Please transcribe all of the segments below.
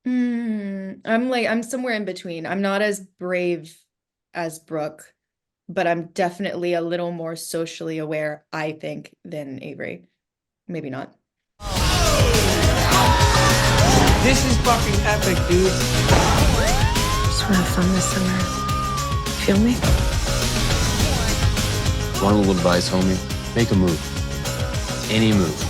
I'm somewhere in between. I'm not as brave as Brooke, but I'm definitely a little more socially aware, I think, than Avery. Maybe not. This is fucking epic, dude. Just want to have fun this summer. Feel me? Want a little advice, homie? Make a move. Any move.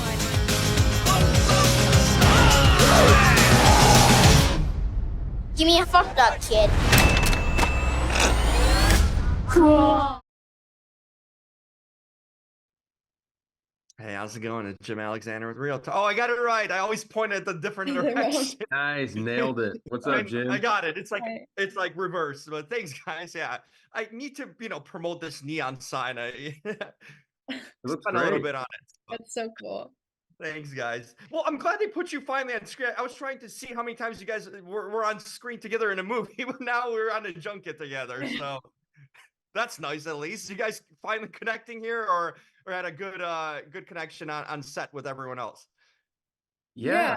Give me a fucked up, kid. Hey, how's it going? It's Jim Alexander with Real Talk. Oh, I got it right. I always point at the different Other round. direction. Nice, nailed it. What's up, I Jim? got it. It's like Right. it's like reverse. But thanks, guys. Yeah, I need to promote this neon sign. I It looks spent a little great. bit on it. So That's so cool. thanks, guys. Well, I'm glad they put you finally on screen. I was trying to see how many times you guys were on screen together in a movie, but now we're on a junket together. So that's nice. At least you guys finally connecting here, or had a good connection on set with everyone else. Yeah. Yeah,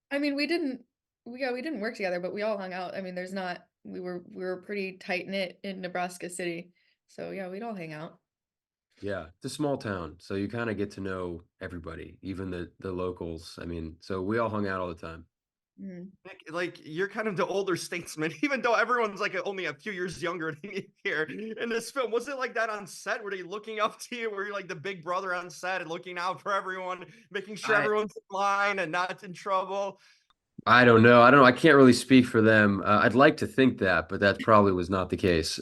I mean, we didn't work together, but we all hung out. I mean, there's not we were pretty tight knit in Nebraska City. So yeah, we'd all hang out. yeah. It's a small town, so you kind of get to know everybody, even the locals. I mean, so we all hung out all the time. Mm. Nick, like you're kind of the older statesman, even though everyone's like only a few years younger than you here in this film. Was it like that on set? Were they looking up to you? Were you like the big brother on set and looking out for everyone, making sure I everyone's in line and not in trouble? I don't know. I don't know. I can't really speak for them. I'd like to think that, but that probably was not the case.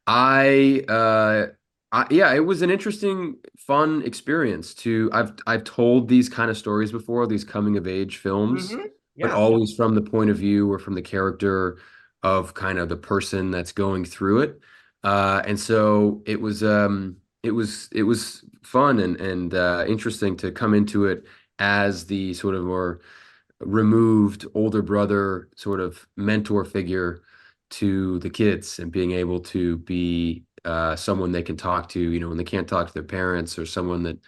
I, uh, yeah, it was an interesting, fun experience to. I've told these kind of stories before, these coming of age films, but Yeah, always from the point of view or from the character of kind of the person that's going through it. And so it was fun and interesting to come into it as the sort of more removed older brother sort of mentor figure to the kids and being able to be someone they can talk to, when they can't talk to their parents, or someone that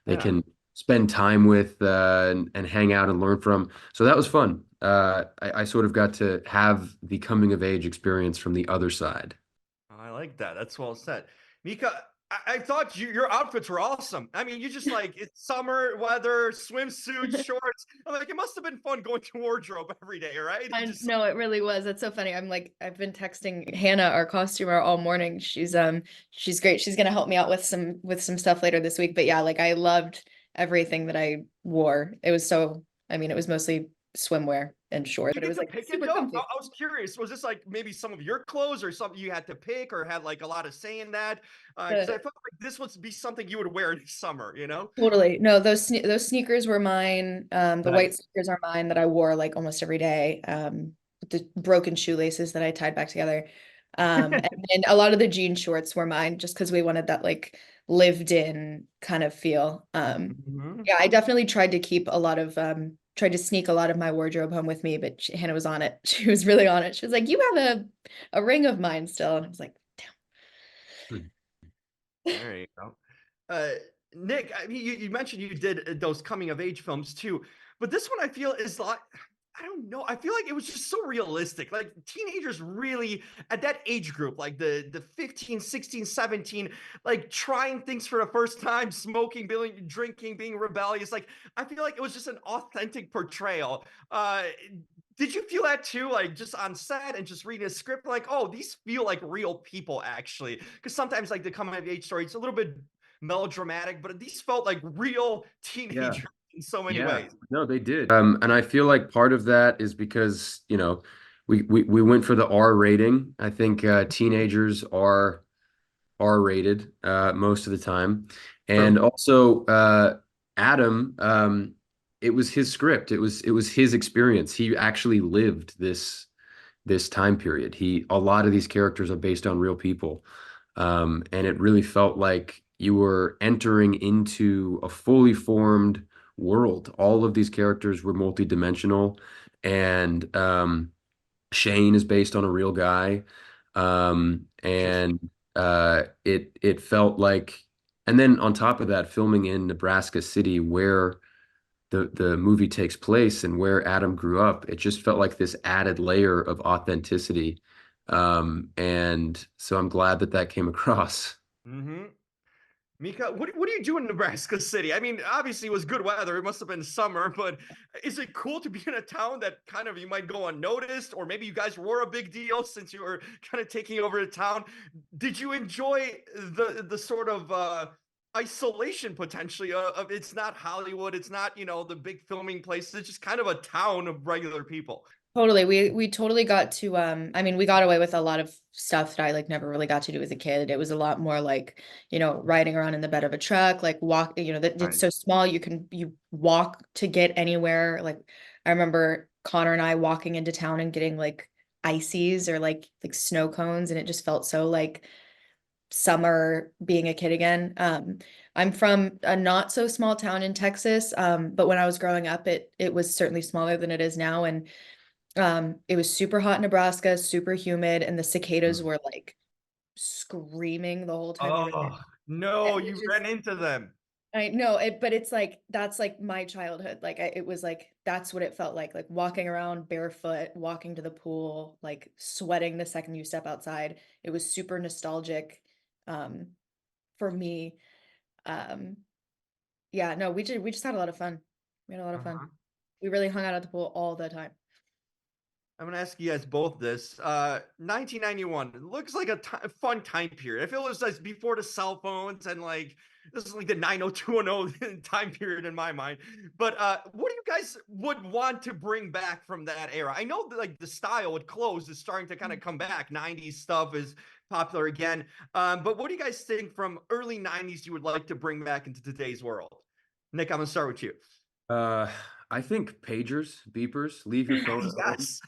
they yeah. can spend time with and hang out and learn from. So that was fun. I sort of got to have the coming of age experience from the other side. I like that. That's well said. Mika, I thought your outfits were awesome. I mean, you just like it's summer weather, swimsuit, shorts. I'm like, it must have been fun going to wardrobe every day, right? It I just know it really was. That's so funny. I've been texting Hannah, our costumer, all morning. She's great. She's gonna help me out with some stuff later this week. But yeah, like I loved everything that I wore. It was so, I mean, it was mostly swimwear and shorts, you but it get was to like pick it super though. comfy. I was curious. Was this like maybe some of your clothes or something you had to pick or had like a lot of say in that? Because I The felt like this would be something you would wear in the summer, you know? Totally. No, those sneakers were mine. The white Nice. sneakers are mine that I wore like almost every day. With the broken shoelaces that I tied back together. And then a lot of the jean shorts were mine just because we wanted that like lived in kind of feel. Mhm. Yeah, I definitely tried to keep a lot of tried to sneak a lot of my wardrobe home with me, but Hannah was on it. She was really on it. She was like, "You have a ring of mine still," and I was like, Hmm. "Damn." There you go. Uh, Nick, I mean, you mentioned you did those coming of age films too, but this one I feel is like, I don't know. I feel like it was just so realistic. Like teenagers really at that age group, like the 15, 16, 17, like trying things for the first time, smoking, drinking, being rebellious. Like I feel like it was just an authentic portrayal. Did you feel that too? Like just on set and just reading a script, like, oh, these feel like real people actually. Because sometimes like the coming of age story, it's a little bit melodramatic, but these felt like real Yeah. teenagers in so many Yeah, ways. no, they did. And I feel like part of that is because, we went for the R rating. I think teenagers are R rated most of the time. And True. also Adam, it was his script. It was his experience. He actually lived this time period. A lot of these characters are based on real people. And it really felt like you were entering into a fully formed world. All of these characters were multidimensional, and Shane is based on a real guy. Interesting. And it felt like, and then on top of that, filming in Nebraska City, where the movie takes place and where Adam grew up, it just felt like this added layer of authenticity. And so I'm glad that that came across. Mm-hmm. Mika, what do you do in Nebraska City? I mean, obviously it was good weather. It must have been summer, but is it cool to be in a town that kind of you might go unnoticed, or maybe you guys were a big deal since you were kind of taking over the town? Did you enjoy the sort of isolation potentially of it's not Hollywood, it's not, you know, the big filming places, it's just kind of a town of regular people. Totally. We totally got to I mean, we got away with a lot of stuff that I like never really got to do as a kid. It was a lot more like, you know, riding around in the bed of a truck, like walk, you know, that it's Right. so small you walk to get anywhere. Like I remember Connor and I walking into town and getting like ices or like snow cones, and it just felt so like summer being a kid again. I'm from a not so small town in Texas, but when I was growing up, it was certainly smaller than it is now, and it was super hot in Nebraska, super humid, and the cicadas Mm. were like screaming the whole time we were there. Oh, no, And it you just, ran into them. I know it, but it's like that's like my childhood. Like it was like that's what it felt like walking around barefoot, walking to the pool, like sweating the second you step outside. It was super nostalgic, um, for me. Um, yeah, no, we just had a lot of fun. We had a lot of fun. Uh-huh. We really hung out at the pool all the time. I'm gonna ask you guys both this. 1991 it looks like a fun time period. I feel it was like before the cell phones and like this is like the 90210 time period in my mind. But what do you guys would want to bring back from that era? I know that like the style with clothes is starting to kind of come back. 90s stuff is popular again. But what do you guys think from early 90s you would like to bring back into today's world? Nick, I'm gonna start with you. Uh, I think pagers, beepers, leave your phone at home Yes.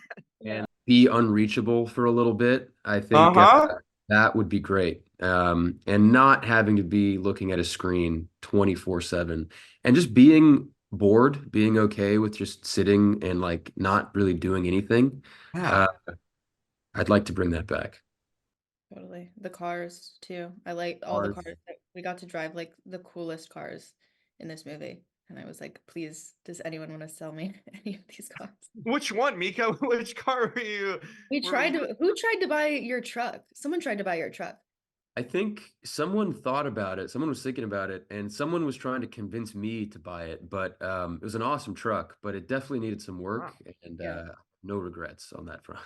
and be unreachable for a little bit. I think Uh-huh. that would be great. And not having to be looking at a screen 24/7 and just being bored, being okay with just sitting and like not really doing anything. Yeah. Uh, I'd like to bring that back. Totally. The cars too. I like all the Ours. cars that we got to drive, like the coolest cars in this movie. And I was like, please, does anyone want to sell me any of these cars? Which one, Mika? Which car were you? Were you? Who tried to buy your truck? Someone tried to buy your truck. I think someone thought about it, someone was thinking about it, and someone was trying to convince me to buy it. But it was an awesome truck, but it definitely needed some work, Wow. and Yeah. no regrets on that front.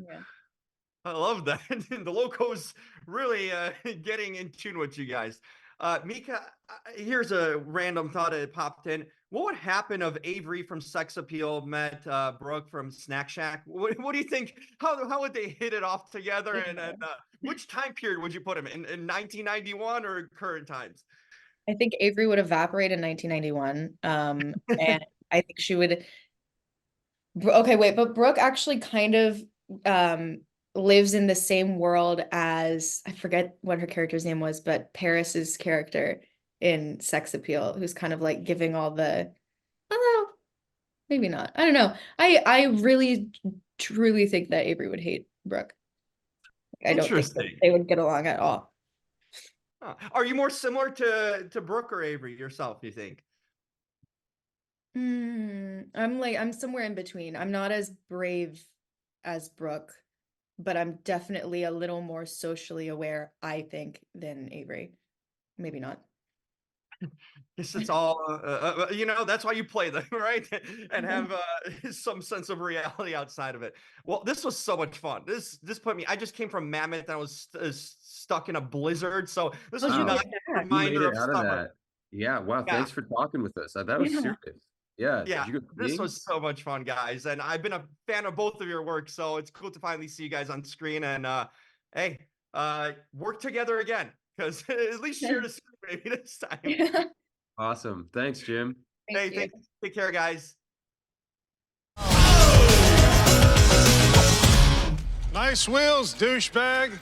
Yeah. I love that. The locos really getting in tune with you guys. Mika, here's a random thought that popped in. What would happen if Avery from Sex Appeal met Brooke from Snack Shack? What do you think? How would they hit it off together? And which time period would you put him in 1991 or current times? I think Avery would evaporate in 1991. And I think she would. Okay, wait, but Brooke actually kind of lives in the same world as I forget what her character's name was, but Paris's character in Sex Appeal, who's kind of like giving all the, oh, maybe not. I don't know. I really truly think that Avery would hate Brooke. I don't think that Interesting. they would get along at all. Huh. Are you more similar to Brooke or Avery yourself, you think? I'm somewhere in between. I'm not as brave as Brooke, but I'm definitely a little more socially aware, I think, than Avery. Maybe not. Guess it's all, you know, that's why you play them, right? And have some sense of reality outside of it. Well, this was so much fun. This put me, I just came from Mammoth and I was stuck in a blizzard. So this Oh, was a you Wow, nice did that. you made reminder it of out of summer. that. Yeah, wow, Yeah. thanks for talking with us. That was Yeah. serious. Yeah, Yeah. did you go This skiing? was so much fun, guys. And I've been a fan of both of your work. So it's cool to finally see you guys on screen. And hey, work together again. Because at least share the screen maybe this time. Yeah. Awesome. Thanks, Jim. Hey, Thank you. take care, guys. Nice wheels, douchebag.